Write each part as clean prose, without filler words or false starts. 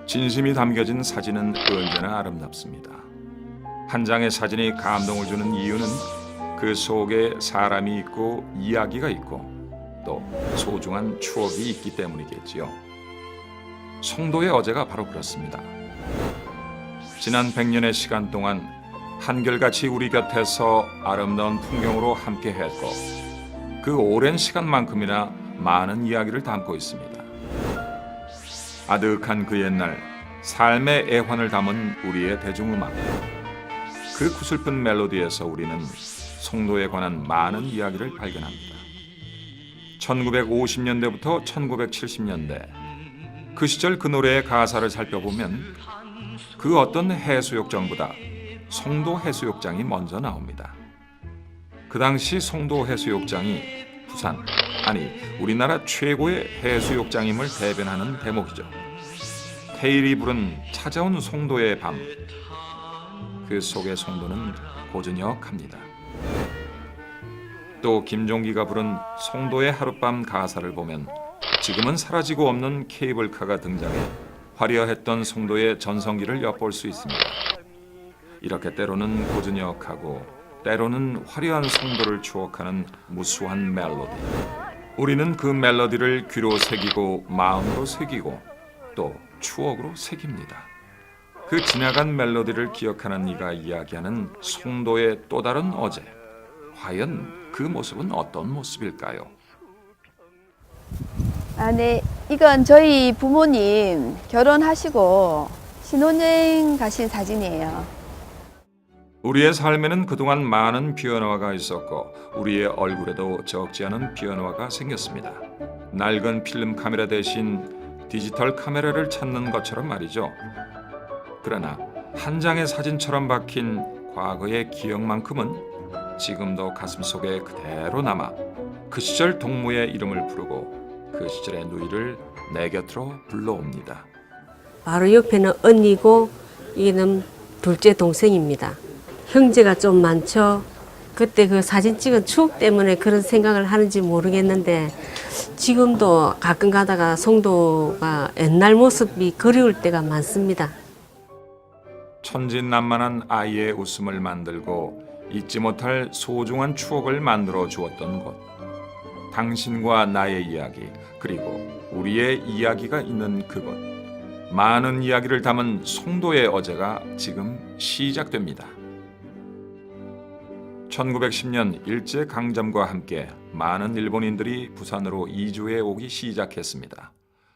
진심이 담겨진 사진은 언제나 아름답습니다. 한 장의 사진이 감동을 주는 이유는 그 속에 사람이 있고 이야기가 있고 또 소중한 추억이 있기 때문이겠지요. 송도의 어제가 바로 그렇습니다. 지난 100년의 시간 동안 한결같이 우리 곁에서 아름다운 풍경으로 함께했고 그 오랜 시간만큼이나 많은 이야기를 담고 있습니다. 아득한 그 옛날 삶의 애환을 담은 우리의 대중음악. 그 구슬픈 멜로디에서 우리는 송도에 관한 많은 이야기를 발견합니다. 1950년대부터 1970년대 그 시절 그 노래의 가사를 살펴보면 그 어떤 해수욕장보다 송도 해수욕장이 먼저 나옵니다. 그 당시 송도 해수욕장이 부산, 아니 우리나라 최고의 해수욕장임을 대변하는 대목이죠. 테일이 부른 찾아온 송도의 밤. 그 속의 송도는 고즈넉합니다. 또 김종기가 부른 송도의 하룻밤 가사를 보면 지금은 사라지고 없는 케이블카가 등장해 화려했던 송도의 전성기를 엿볼 수 있습니다. 이렇게 때로는 고즈넉하고 때로는 화려한 송도를 추억하는 무수한 멜로디. 우리는 그 멜로디를 귀로 새기고 마음으로 새기고 또 추억으로 새깁니다. 그 지나간 멜로디를 기억하는 이가 이야기하는 송도의 또 다른 어제. 과연 그 모습은 어떤 모습일까요? 네. 이건 저희 부모님 결혼하시고 신혼여행 가신 사진이에요. 우리의 삶에는 그동안 많은 변화가 있었고 우리의 얼굴에도 적지 않은 변화가 생겼습니다. 낡은 필름 카메라 대신 디지털 카메라를 찾는 것처럼 말이죠. 그러나 한 장의 사진처럼 박힌 과거의 기억만큼은 지금도 가슴속에 그대로 남아 그 시절 동무의 이름을 부르고 그 시절의 누이를 내 곁으로 불러옵니다. 바로 옆에는 언니고 얘는 둘째 동생입니다. 형제가 좀 많죠. 그때 그 사진 찍은 추억 때문에 그런 생각을 하는지 모르겠는데 지금도 가끔 가다가 송도가 옛날 모습이 그리울 때가 많습니다. 천진난만한 아이의 웃음을 만들고 잊지 못할 소중한 추억을 만들어 주었던 곳. 당신과 나의 이야기 그리고 우리의 이야기가 있는 그곳. 많은 이야기를 담은 송도의 어제가 지금 시작됩니다. 1910년 일제강점과 함께 많은 일본인들이 부산으로 이주해 오기 시작했습니다.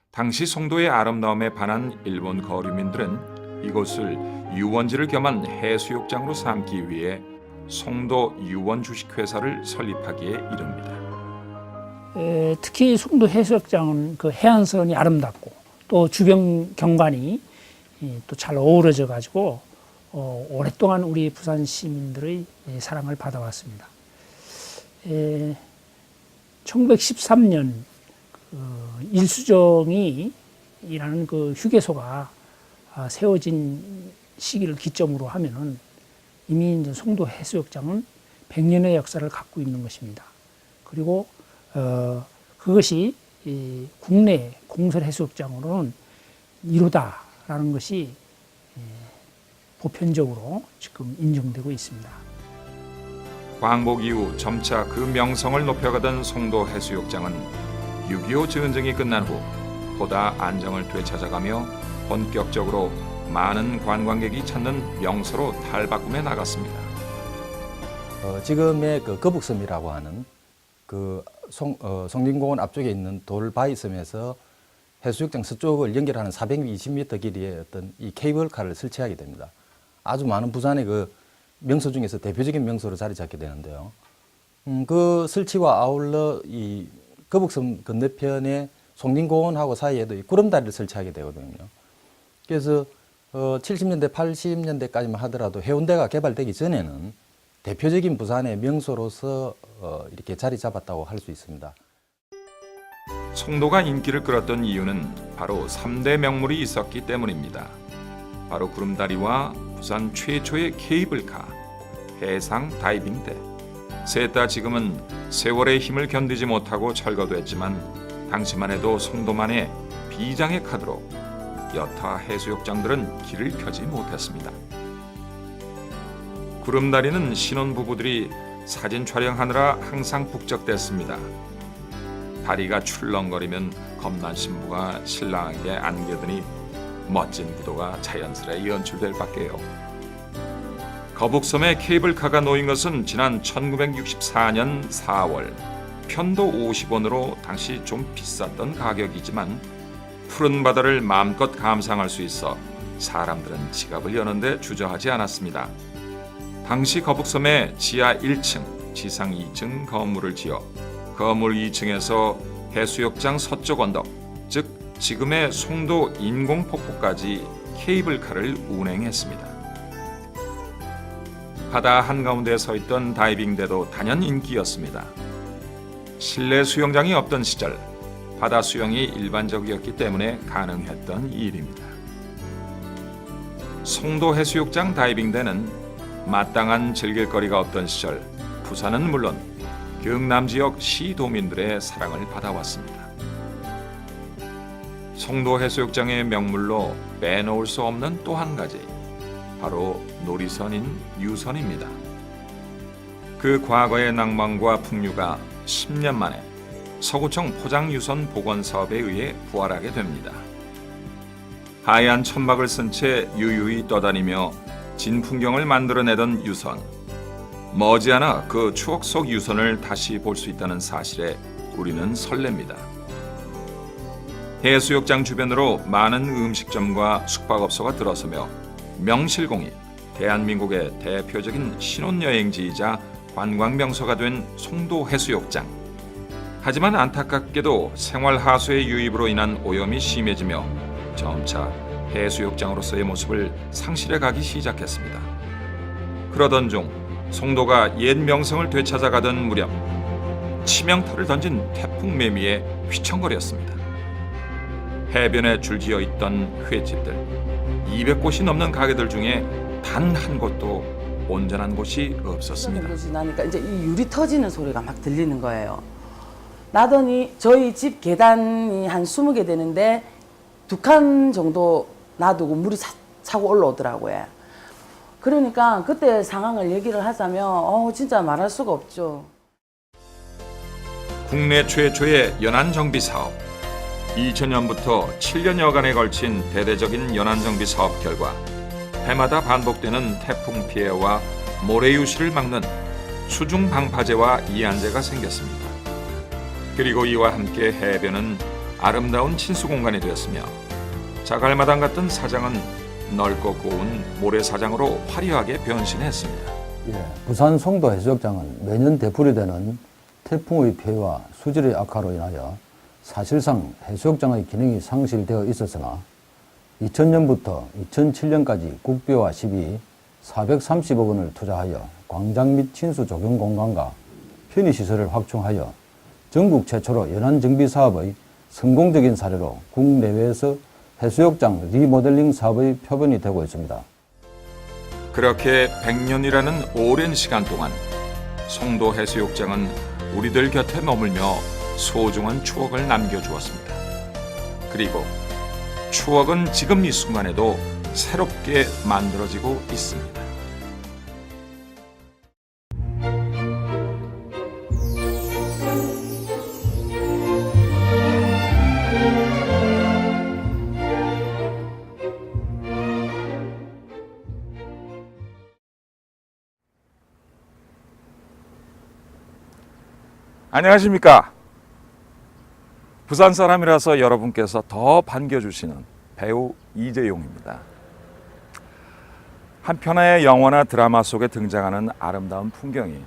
당시 송도의 아름다움에 반한 일본 거류민들은 이곳을 유원지를 겸한 해수욕장으로 삼기 위해 송도 유원주식회사를 설립하기에 이릅니다. 특히 송도 해수욕장은 그 해안선이 아름답고 또 주변 경관이 또 잘 어우러져 가지고 오랫동안 우리 부산 시민들의 사랑을 받아왔습니다. 1913년 일수정이라는 그 휴게소가 세워진 시기를 기점으로 하면은 이미 이제 송도 해수욕장은 100년의 역사를 갖고 있는 것입니다. 그리고 그것이 국내 공설 해수욕장으로는 1호다라는 것이 보편적으로 지금 인정되고 있습니다. 광복 이후 점차 그 명성을 높여가던 송도 해수욕장은 6.25 전쟁이 끝난 후 보다 안정을 되찾아가며 본격적으로 많은 관광객이 찾는 명소로 탈바꿈해 나갔습니다. 지금의 그 거북섬이라고 하는 그 성림공원 앞쪽에 있는 돌바위섬에서 해수욕장 서쪽을 연결하는 420m 길이의 어떤 이 케이블카를 설치하게 됩니다. 아주 많은 부산의 그 명소 중에서 대표적인 명소로 자리 잡게 되는데요. 그 설치와 아울러 이 거북섬 건너편에 송림공원하고 사이에도 이 구름다리를 설치하게 되거든요. 그래서 70년대, 80년대까지만 하더라도 해운대가 개발되기 전에는 대표적인 부산의 명소로서 이렇게 자리 잡았다고 할 수 있습니다. 송도가 인기를 끌었던 이유는 바로 3대 명물이 있었기 때문입니다. 바로 구름다리와 부산 최초의 케이블카, 해상 다이빙대. 셋 다 지금은 세월의 힘을 견디지 못하고 철거됐지만 당시만 해도 송도만의 비장의 카드로 여타 해수욕장들은 길을 펴지 못했습니다. 구름다리는 신혼부부들이 사진 촬영하느라 항상 북적댔습니다. 다리가 출렁거리면 겁난 신부가 신랑에게 안겨드니 멋진 구도가 자연스레 연출될 밖에요. 거북섬에 케이블카가 놓인 것은 지난 1964년 4월 편도 50원으로 당시 좀 비쌌던 가격이지만 푸른 바다를 마음껏 감상할 수 있어 사람들은 지갑을 여는데 주저하지 않았습니다. 당시 거북섬에 지하 1층, 지상 2층 건물을 지어 건물 2층에서 해수욕장 서쪽 언덕, 즉 지금의 송도 인공폭포까지 케이블카를 운행했습니다. 바다 한가운데 서 있던 다이빙대도 단연 인기였습니다. 실내 수영장이 없던 시절 바다 수영이 일반적이었기 때문에 가능했던 일입니다. 송도 해수욕장 다이빙대는 마땅한 즐길거리가 없던 시절 부산은 물론 경남 지역 시도민들의 사랑을 받아왔습니다. 송도 해수욕장의 명물로 빼놓을 수 없는 또 한 가지, 바로 놀이선인 유선입니다. 그 과거의 낭만과 풍류가 10년 만에 서구청 포장유선 복원 사업에 의해 부활하게 됩니다. 하얀 천막을 쓴 채 유유히 떠다니며 진풍경을 만들어내던 유선. 머지않아 그 추억 속 유선을 다시 볼 수 있다는 사실에 우리는 설렙니다. 해수욕장 주변으로 많은 음식점과 숙박업소가 들어서며 명실공히 대한민국의 대표적인 신혼여행지이자 관광명소가 된 송도 해수욕장. 하지만 안타깝게도 생활하수의 유입으로 인한 오염이 심해지며 점차 해수욕장으로서의 모습을 상실해 가기 시작했습니다. 그러던 중 송도가 옛 명성을 되찾아가던 무렵 치명타를 던진 태풍 매미에 휘청거렸습니다. 해변에 줄지어 있던 횟집들 200곳이 넘는 가게들 중에 단 한 곳도 온전한 곳이 없었습니다. 곳이 나니까 이제 이 유리 터지는 소리가 막 들리는 거예요. 나더니 저희 집 계단이 한 20개 되는데 2칸 정도 놔두고 물이 차고 올라오더라고요. 그러니까 그때 상황을 얘기를 하자면 진짜 말할 수가 없죠. 국내 최초의 연안 정비 사업. 2000년부터 7년여간에 걸친 대대적인 연안 정비 사업 결과 해마다 반복되는 태풍 피해와 모래 유실을 막는 수중 방파제와 이안제가 생겼습니다. 그리고 이와 함께 해변은 아름다운 친수 공간이 되었으며 자갈마당 같던 사장은 넓고 고운 모래사장으로 화려하게 변신했습니다. 부산 송도 해수욕장은 매년 되풀이되는 태풍의 피해와 수질의 악화로 인하여 사실상 해수욕장의 기능이 상실되어 있었으나 2000년부터 2007년까지 국비와 시비 430억 원을 투자하여 광장 및 친수 조경 공간과 편의시설을 확충하여 전국 최초로 연안 정비 사업의 성공적인 사례로 국내외에서 해수욕장 리모델링 사업의 표본이 되고 있습니다. 그렇게 100년이라는 오랜 시간 동안 송도 해수욕장은 우리들 곁에 머물며 소중한 추억을 남겨주었습니다. 그리고 추억은 지금 이 순간에도 새롭게 만들어지고 있습니다. 안녕하십니까. 부산 사람이라서 여러분께서 더 반겨주시는 배우 이재용입니다. 한 편의 영화나 드라마 속에 등장하는 아름다운 풍경이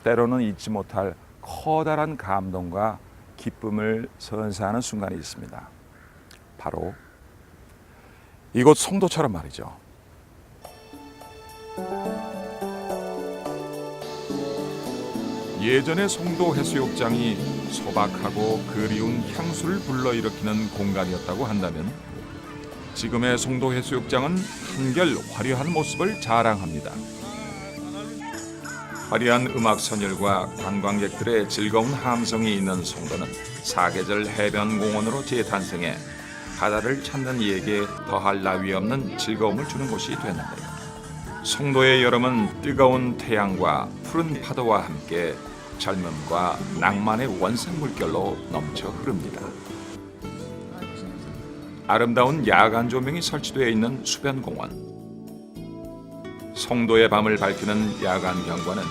때로는 잊지 못할 커다란 감동과 기쁨을 선사하는 순간이 있습니다. 바로 이곳 송도처럼 말이죠. 예전의 송도 해수욕장이 소박하고 그리운 향수를 불러일으키는 공간이었다고 한다면 지금의 송도 해수욕장은 한결 화려한 모습을 자랑합니다. 화려한 음악 선율과 관광객들의 즐거운 함성이 있는 송도는 사계절 해변공원으로 재탄생해 바다를 찾는 이에게 더할 나위 없는 즐거움을 주는 곳이 됐는데요. 송도의 여름은 뜨거운 태양과 푸른 파도와 함께 젊음과 낭만의 원생 물결로 넘쳐 흐릅니다. 아름다운 야간 조명이 설치되어 있는 수변공원. 송도의 밤을 밝히는 야간 경관은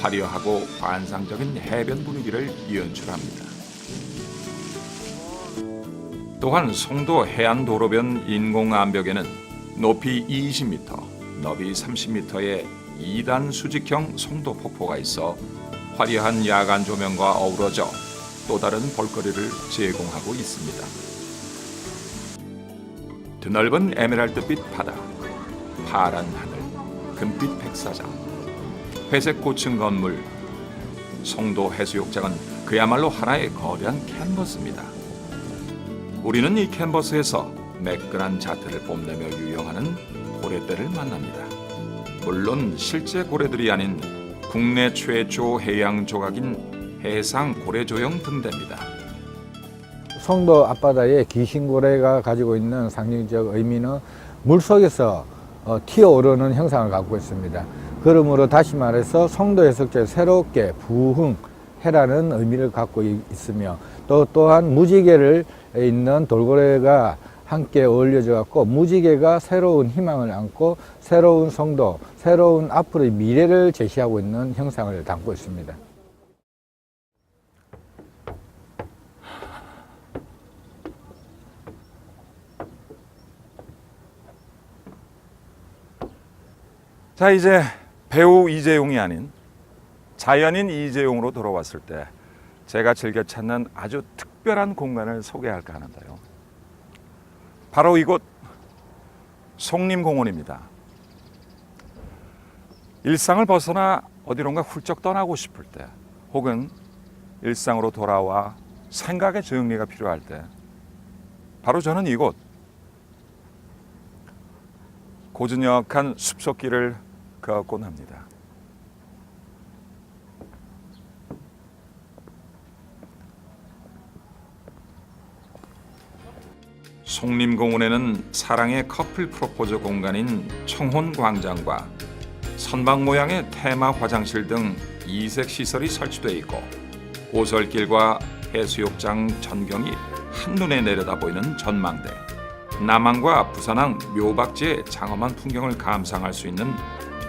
화려하고 환상적인 해변 분위기를 연출합니다. 또한 송도 해안도로변 인공암벽에는 높이 20m, 너비 30m의 2단 수직형 송도 폭포가 있어 화려한 야간 조명과 어우러져 또 다른 볼거리를 제공하고 있습니다. 드넓은 에메랄드빛 바다, 파란 하늘, 금빛 백사장, 회색 고층 건물, 송도 해수욕장은 그야말로 하나의 거대한 캔버스입니다. 우리는 이 캔버스에서 매끈한 자태를 뽐내며 유영하는 고래떼를 만납니다. 물론 실제 고래들이 아닌 국내 최초 해양 조각인 해상 고래조형 등대입니다. 송도 앞바다에 귀신고래가 가지고 있는 상징적 의미는 물속에서 튀어오르는 형상을 갖고 있습니다. 그러므로 다시 말해서 송도 해석제 새롭게 부흥해라는 의미를 갖고 있으며 또한 무지개를 있는 돌고래가 함께 어울려져 갖고 무지개가 새로운 희망을 안고 새로운 송도, 새로운 앞으로의 미래를 제시하고 있는 형상을 담고 있습니다. 자, 이제 배우 이재용이 아닌 자연인 이재용으로 돌아왔을 때 제가 즐겨 찾는 아주 특별한 공간을 소개할까 하는데요. 바로 이곳 송림공원입니다. 일상을 벗어나 어디론가 훌쩍 떠나고 싶을 때, 혹은 일상으로 돌아와 생각의 정리가 필요할 때, 바로 저는 이곳 고즈넉한 숲속길을 걷곤 합니다. 송림공원에는 사랑의 커플 프로포즈 공간인 청혼광장과 선박 모양의 테마 화장실 등 이색 시설이 설치되어 있고 오솔길과 해수욕장 전경이 한눈에 내려다보이는 전망대, 남항과 부산항 묘박지의 장엄한 풍경을 감상할 수 있는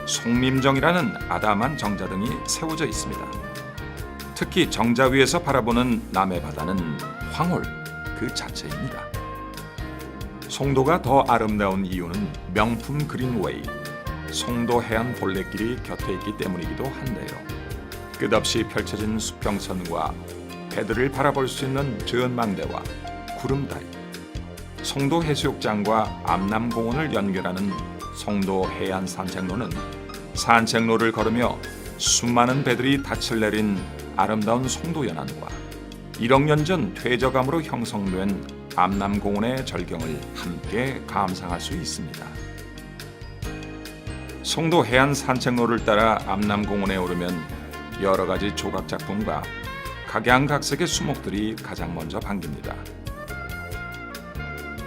송림정이라는 아담한 정자 등이 세워져 있습니다. 특히 정자 위에서 바라보는 남해바다는 황홀 그 자체입니다. 송도가 더 아름다운 이유는 명품 그린웨이, 송도 해안 볼래길이 곁에 있기 때문이기도 한데요. 끝없이 펼쳐진 수평선과 배들을 바라볼 수 있는 전망대와 구름다리, 송도 해수욕장과 암남공원을 연결하는 송도 해안 산책로는 산책로를 걸으며 수많은 배들이 닻을 내린 아름다운 송도 연안과 1억 년 전 퇴적암으로 형성된 암남공원의 절경을 함께 감상할 수 있습니다. 송도 해안 산책로를 따라 암남공원에 오르면 여러 가지 조각 작품과 각양각색의 수목들이 가장 먼저 반깁니다.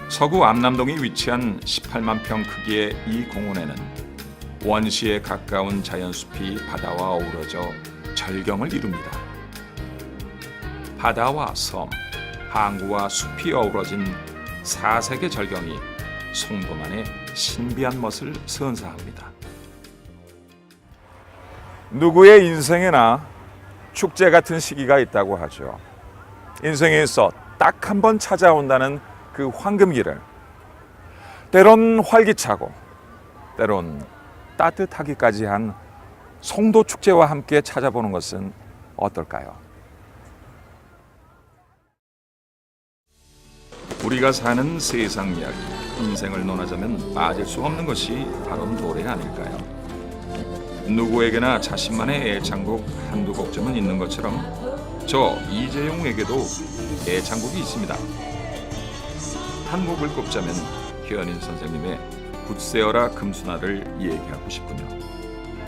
서구 암남동이 위치한 18만 평 크기의 이 공원에는 원시에 가까운 자연숲이 바다와 어우러져 절경을 이룹니다. 바다와 섬, 항구와 숲이 어우러진 사색의 절경이 송도만의 신비한 멋을 선사합니다. 누구의 인생에나 축제 같은 시기가 있다고 하죠. 인생에서 딱 한 번 찾아온다는 그 황금기를 때론 활기차고 때론 따뜻하기까지 한 송도 축제와 함께 찾아보는 것은 어떨까요? 우리가 사는 세상 이야기, 인생을 논하자면 빠질 수 없는 것이 바로 노래 아닐까요? 누구에게나 자신만의 애창곡 한두 곡쯤은 있는 것처럼 저 이재용에게도 애창곡이 있습니다. 한 곡을 꼽자면 현인 선생님의 굿세어라 금수나를 얘기하고 싶군요.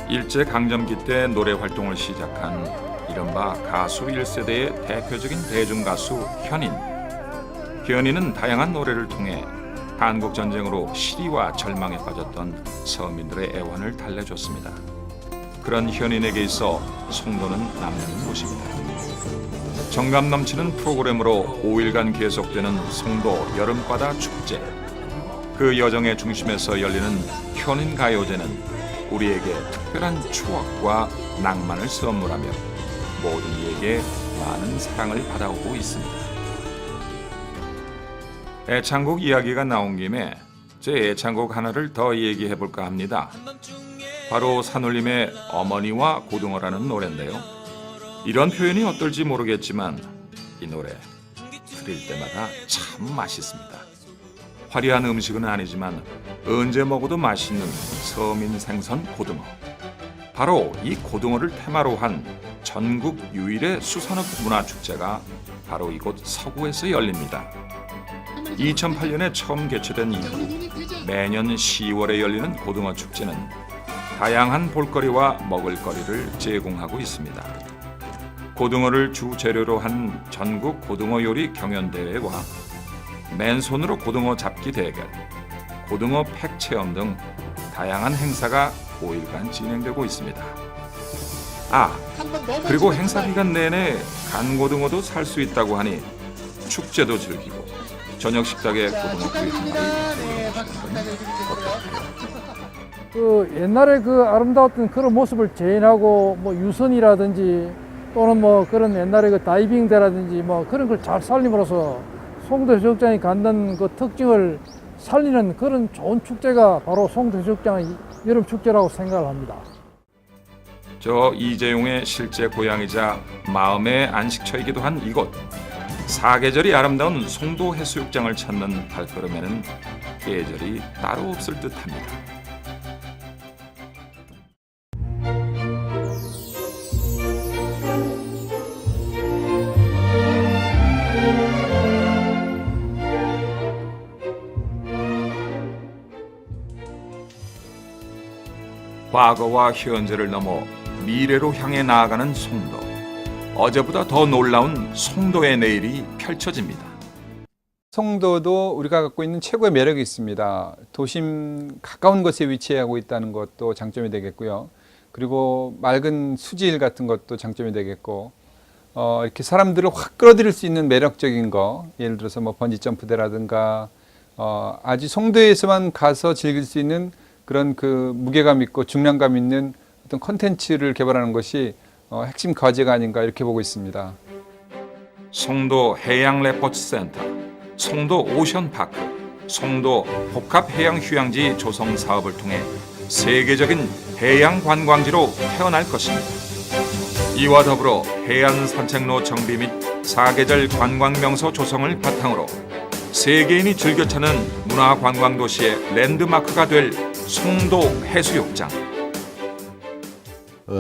일제강점기 때 노래 활동을 시작한 이른바 가수 1세대의 대표적인 대중가수 현인. 현이는 다양한 노래를 통해 한국 전쟁으로 시리와 절망에 빠졌던 서민들의 애환을 달래줬습니다. 그런 현인에게 있어 송도는 남다른 곳입니다. 정감 넘치는 프로그램으로 5일간 계속되는 송도 여름바다 축제. 그 여정의 중심에서 열리는 현인 가요제는 우리에게 특별한 추억과 낭만을 선물하며 모든 이에게 많은 사랑을 받아오고 있습니다. 애창곡 이야기가 나온 김에 제 애창곡 하나를 더 얘기해볼까 합니다. 바로 산울림의 어머니와 고등어라는 노래인데요. 이런 표현이 어떨지 모르겠지만 이 노래 들을 때마다 참 맛있습니다. 화려한 음식은 아니지만 언제 먹어도 맛있는 서민 생선 고등어. 바로 이 고등어를 테마로 한 전국 유일의 수산업 문화축제가 바로 이곳 서구에서 열립니다. 2008년에 처음 개최된 이후 매년 10월에 열리는 고등어 축제는 다양한 볼거리와 먹을거리를 제공하고 있습니다. 고등어를 주 재료로 한 전국 고등어 요리 경연대회와 맨손으로 고등어 잡기 대결, 고등어 팩 체험 등 다양한 행사가 5일간 진행되고 있습니다. 그리고 행사 기간 내내 간고등어도 살 수 있다고 하니 축제도 즐기고 저녁 식탁에 고등어 구이 한 마리 그 옛날에 그 아름다웠던 그런 모습을 재현하고 뭐 유선이라든지 또는 뭐 그런 옛날에 그 다이빙대라든지 뭐 그런 걸 잘 살림으로써 송도 해수욕장이 갖는 그 특징을 살리는 그런 좋은 축제가 바로 송도 해수욕장의 여름 축제라고 생각을 합니다. 저 이재용의 실제 고향이자 마음의 안식처이기도 한 이곳. 사계절이 아름다운 송도 해수욕장을 찾는 발걸음에는 계절이 따로 없을 듯합니다. 과거와 현재를 넘어 미래로 향해 나아가는 송도. 어제보다 더 놀라운 송도의 내일이 펼쳐집니다. 송도도 우리가 갖고 있는 최고의 매력이 있습니다. 도심 가까운 곳에 위치하고 있다는 것도 장점이 되겠고요. 그리고 맑은 수질 같은 것도 장점이 되겠고, 이렇게 사람들을 확 끌어들일 수 있는 매력적인 거, 예를 들어서 뭐 번지 점프대라든가, 아주 송도에서만 가서 즐길 수 있는 그런 그 무게감 있고 중량감 있는 어떤 콘텐츠를 개발하는 것이 핵심 과제가 아닌가 이렇게 보고 있습니다. 송도 해양 레포츠 센터, 송도 오션파크, 송도 복합해양휴양지 조성 사업을 통해 세계적인 해양 관광지로 태어날 것입니다. 이와 더불어 해안 산책로 정비 및 사계절 관광명소 조성을 바탕으로 세계인이 즐겨 찾는 문화관광도시의 랜드마크가 될 송도 해수욕장.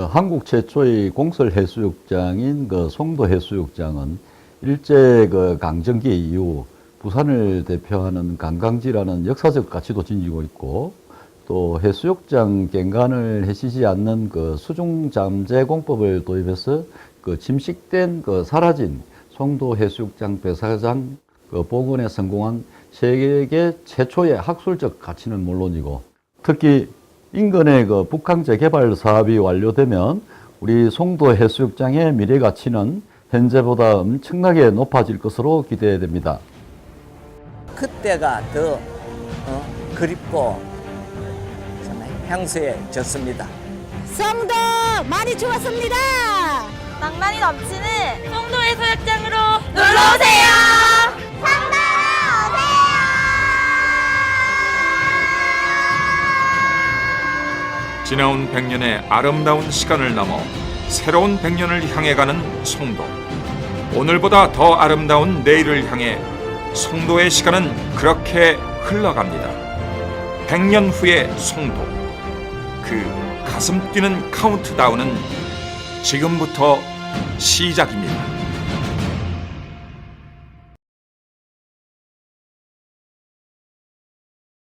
한국 최초의 공설 해수욕장인 그 송도 해수욕장은 일제 그 강점기 이후 부산을 대표하는 관광지라는 역사적 가치도 지니고 있고, 또 해수욕장 갱간을 해치지 않는 그 수중 잠재 공법을 도입해서 그 침식된 그 사라진 송도 해수욕장 배사장 그 복원에 성공한 세계 최초의 학술적 가치는 물론이고, 특히 인근의 그 북항 재개발 사업이 완료되면 우리 송도 해수욕장의 미래 가치는 현재보다 엄청나게 높아질 것으로 기대됩니다. 그때가 더 그립고 정말 향수해졌습니다. 송도 많이 좋았습니다. 낭만이 넘치는 송도 해수욕장으로 놀러오세요. 송도 오세요. 지나온 100년의 아름다운 시간을 넘어 새로운 100년을 향해 가는 송도. 오늘보다 더 아름다운 내일을 향해 송도의 시간은 그렇게 흘러갑니다. 100년 후의 송도. 그 가슴 뛰는 카운트다운은 지금부터 시작입니다.